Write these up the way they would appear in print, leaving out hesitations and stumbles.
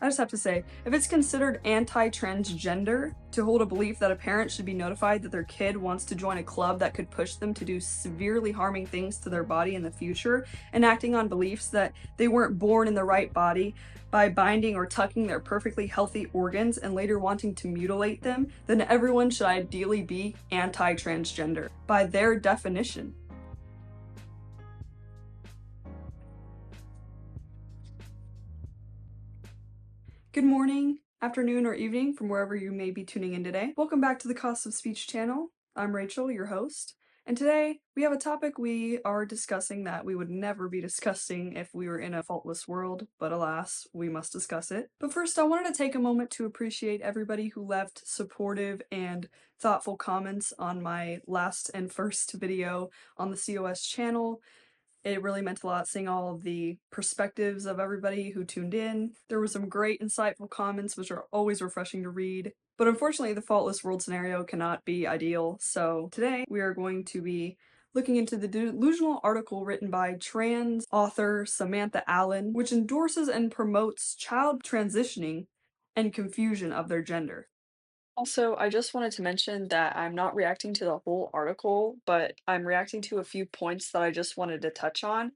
I just have to say, if it's considered anti-transgender to hold a belief that a parent should be notified that their kid wants to join a club that could push them to do severely harming things to their body in the future, and acting on beliefs that they weren't born in the right body by binding or tucking their perfectly healthy organs and later wanting to mutilate them, then everyone should ideally be anti-transgender by their definition. Good morning, afternoon, or evening from wherever you may be tuning in today. Welcome back to the Cost of Speech channel. I'm Rachel, your host, and today we have a topic we are discussing that we would never be discussing if we were in a faultless world, but alas, we must discuss it. But first, I wanted to take a moment to appreciate everybody who left supportive and thoughtful comments on my last and first video on the COS channel. It really meant a lot seeing all of the perspectives of everybody who tuned in. There were some great, insightful comments, which are always refreshing to read. But unfortunately, the faultless world scenario cannot be ideal, so today we are going to be looking into the delusional article written by trans author Samantha Allen, which endorses and promotes child transitioning and confusion of their gender. Also, I just wanted to mention that I'm not reacting to the whole article, but I'm reacting to a few points that I just wanted to touch on.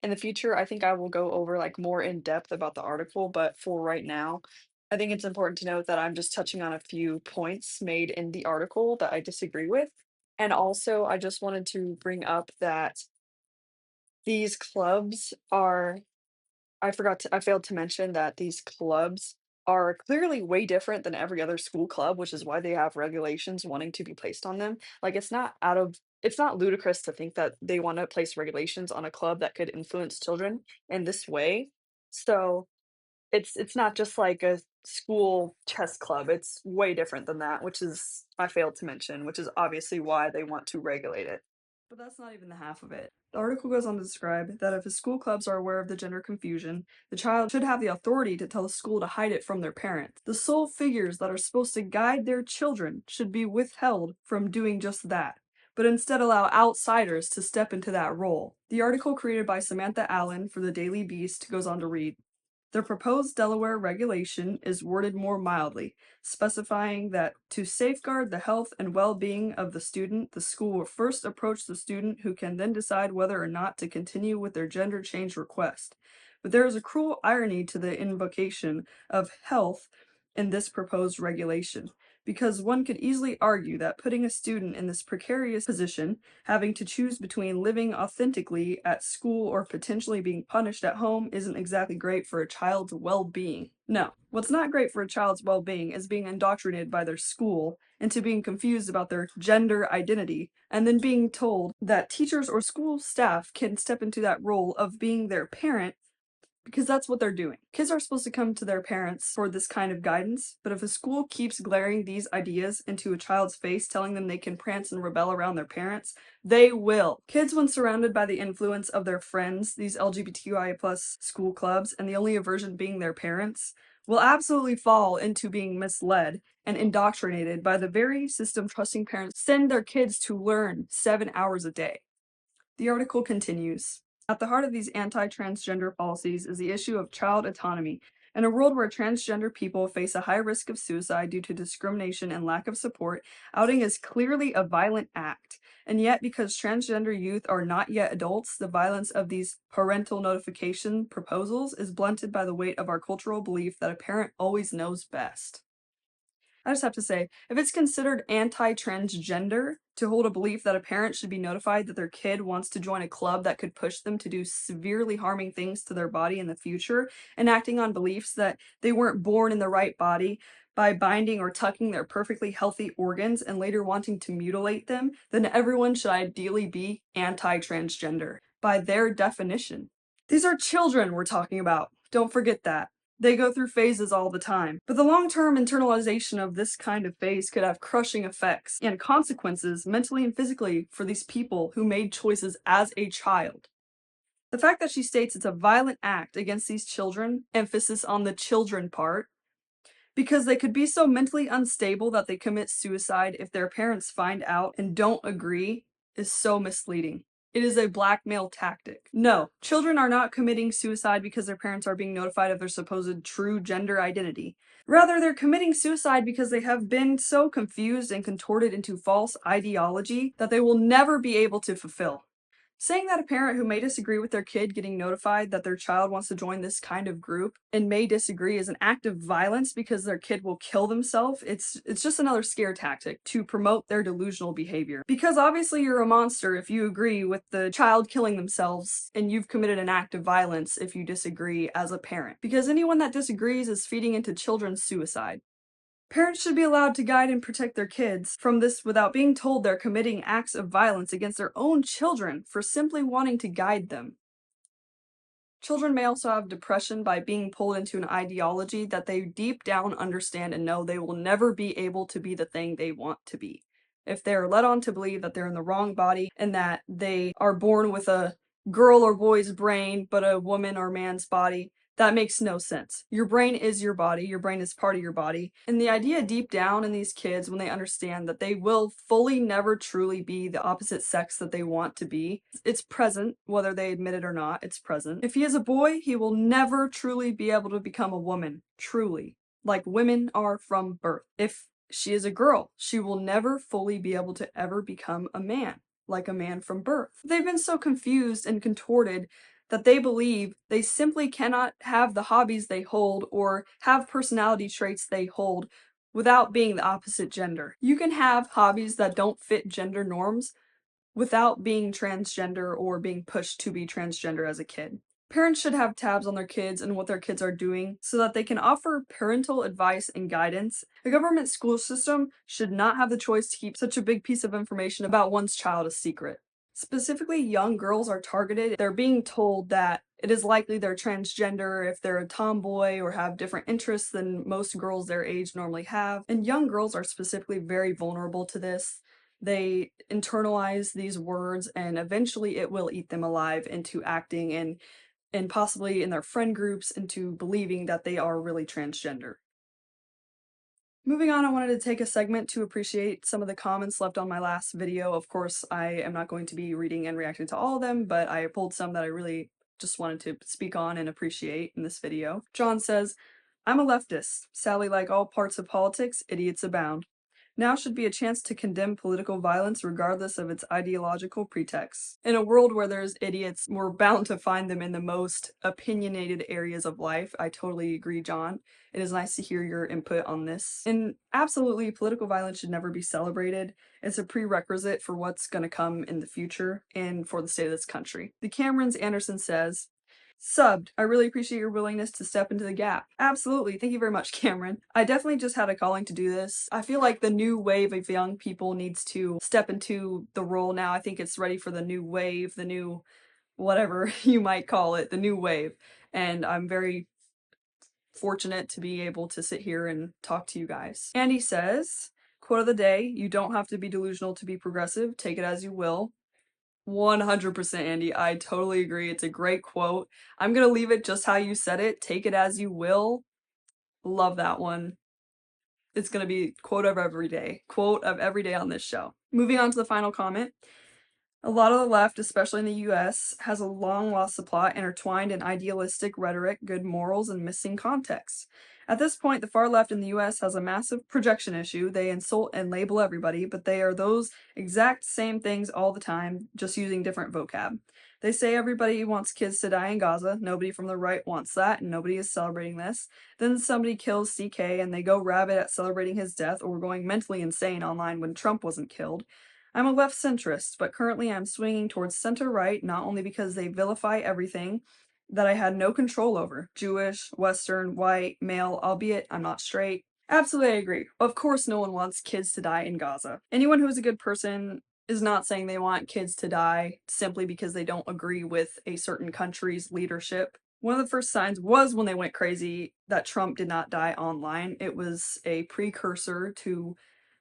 In the future, I think I will go over like more in depth about the article, but for right now, I think it's important to note that I'm just touching on a few points made in the article that I disagree with. And also, I just wanted to bring up that these clubs are I failed to mention that these clubs are clearly way different than every other school club, which is why they have regulations wanting to be placed on them. Like, it's not ludicrous to think that they wanna place regulations on a club that could influence children in this way. So, it's not just like a school chess club, it's way different than that, which is I failed to mention, which is obviously why they want to regulate it. But that's not even the half of it. The article goes on to describe that if the school clubs are aware of the gender confusion, the child should have the authority to tell the school to hide it from their parents. The sole figures that are supposed to guide their children should be withheld from doing just that, but instead allow outsiders to step into that role. The article created by Samantha Allen for the Daily Beast goes on to read, the proposed Delaware regulation is worded more mildly, specifying that to safeguard the health and well-being of the student, the school will first approach the student who can then decide whether or not to continue with their gender change request. But there is a cruel irony to the invocation of health in this proposed regulation, because one could easily argue that putting a student in this precarious position, having to choose between living authentically at school or potentially being punished at home, isn't exactly great for a child's well-being. No, what's not great for a child's well-being is being indoctrinated by their school into being confused about their gender identity, and then being told that teachers or school staff can step into that role of being their parent because that's what they're doing. Kids are supposed to come to their parents for this kind of guidance, but if a school keeps glaring these ideas into a child's face, telling them they can prance and rebel around their parents, they will. Kids, when surrounded by the influence of their friends, these LGBTQIA plus school clubs, and the only aversion being their parents, will absolutely fall into being misled and indoctrinated by the very system trusting parents send their kids to learn 7 hours a day. The article continues. At the heart of these anti-transgender policies is the issue of child autonomy. In a world where transgender people face a high risk of suicide due to discrimination and lack of support, outing is clearly a violent act. And yet, because transgender youth are not yet adults, the violence of these parental notification proposals is blunted by the weight of our cultural belief that a parent always knows best. I just have to say, if it's considered anti-transgender to hold a belief that a parent should be notified that their kid wants to join a club that could push them to do severely harming things to their body in the future, and acting on beliefs that they weren't born in the right body by binding or tucking their perfectly healthy organs and later wanting to mutilate them, then everyone should ideally be anti-transgender by their definition. These are children we're talking about. Don't forget that. They go through phases all the time. But the long-term internalization of this kind of phase could have crushing effects and consequences mentally and physically for these people who made choices as a child. The fact that she states it's a violent act against these children, emphasis on the children part, because they could be so mentally unstable that they commit suicide if their parents find out and don't agree, is so misleading. It is a blackmail tactic. No, children are not committing suicide because their parents are being notified of their supposed true gender identity. Rather, they're committing suicide because they have been so confused and contorted into false ideology that they will never be able to fulfill. Saying that a parent who may disagree with their kid getting notified that their child wants to join this kind of group and may disagree is an act of violence because their kid will kill themselves, it's just another scare tactic to promote their delusional behavior. Because obviously you're a monster if you agree with the child killing themselves, and you've committed an act of violence if you disagree as a parent. Because anyone that disagrees is feeding into children's suicide. Parents should be allowed to guide and protect their kids from this without being told they're committing acts of violence against their own children for simply wanting to guide them. Children may also have depression by being pulled into an ideology that they deep down understand and know they will never be able to be the thing they want to be. If they're led on to believe that they're in the wrong body and that they are born with a girl or boy's brain but a woman or man's body, that makes no sense. Your brain is your body, your brain is part of your body. And the idea deep down in these kids, when they understand that they will fully never truly be the opposite sex that they want to be, it's present, whether they admit it or not, it's present. If he is a boy, he will never truly be able to become a woman, truly, like women are from birth. If she is a girl, she will never fully be able to ever become a man, like a man from birth. They've been so confused and contorted that they believe they simply cannot have the hobbies they hold or have personality traits they hold without being the opposite gender. You can have hobbies that don't fit gender norms without being transgender or being pushed to be transgender as a kid. Parents should have tabs on their kids and what their kids are doing so that they can offer parental advice and guidance. A government school system should not have the choice to keep such a big piece of information about one's child a secret. Specifically, young girls are targeted. They're being told that it is likely they're transgender if they're a tomboy or have different interests than most girls their age normally have. And young girls are specifically very vulnerable to this. They internalize these words and eventually it will eat them alive into acting and possibly in their friend groups into believing that they are really transgender. Moving on, I wanted to take a segment to appreciate some of the comments left on my last video. Of course, I am not going to be reading and reacting to all of them, but I pulled some that I really just wanted to speak on and appreciate in this video. John says, I'm a leftist. Sadly, like all parts of politics, idiots abound. Now should be a chance to condemn political violence regardless of its ideological pretext. In a world where there's idiots, we're bound to find them in the most opinionated areas of life. I totally agree, John. It is nice to hear your input on this. And absolutely, political violence should never be celebrated. It's a prerequisite for what's going to come in the future and for the state of this country. The Camerons Anderson says, Subbed. I really appreciate your willingness to step into the gap. Absolutely. Thank you very much, Cameron. I definitely just had a calling to do this. I feel like the new wave of young people needs to step into the role now. I think it's ready for the new wave, the new whatever you might call it, the new wave. And I'm very fortunate to be able to sit here and talk to you guys. Andy says, quote of the day, you don't have to be delusional to be progressive. Take it as you will. 100% Andy, I totally agree. It's a great quote. I'm gonna leave it just how you said it. Take it as you will. Love that one. It's gonna be quote of every day. Quote of every day on this show. Moving on to the final comment. A lot of the left, especially in the US, has a long lost supply intertwined in idealistic rhetoric, good morals, and missing context. At this point, the far left in the US has a massive projection issue. They insult and label everybody, but they are those exact same things all the time, just using different vocab. They say everybody wants kids to die in Gaza. Nobody from the right wants that, and nobody is celebrating this. Then somebody kills CK, and they go rabid at celebrating his death or going mentally insane online when Trump wasn't killed. I'm a left centrist, but currently I'm swinging towards center-right, not only because they vilify everything that I had no control over. Jewish, Western, white, male, albeit I'm not straight. Absolutely, I agree. Of course no one wants kids to die in Gaza. Anyone who is a good person is not saying they want kids to die simply because they don't agree with a certain country's leadership. One of the first signs was when they went crazy that Trump did not die online. It was a precursor to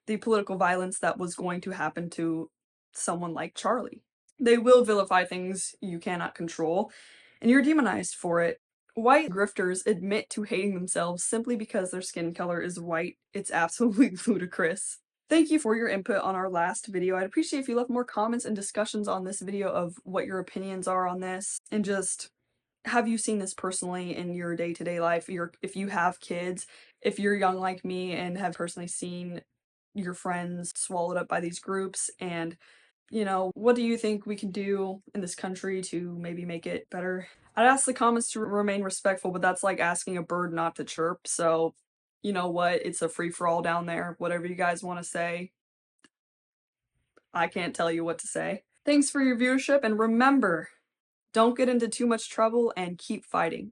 the political violence that was going to happen to someone like Charlie. They will vilify things you cannot control, and you're demonized for it. White grifters admit to hating themselves simply because their skin color is white. It's absolutely ludicrous. Thank you for your input on our last video. I'd appreciate if you left more comments and discussions on this video of what your opinions are on this, and just have you seen this personally in your day-to-day life? If you have kids, if you're young like me and have personally seen your friends swallowed up by these groups, and what do you think we can do in this country to maybe make it better? I'd ask the comments to remain respectful, but that's like asking a bird not to chirp. So, you know what? It's a free for all down there. Whatever you guys want to say, I can't tell you what to say. Thanks for your viewership, and remember, don't get into too much trouble and keep fighting.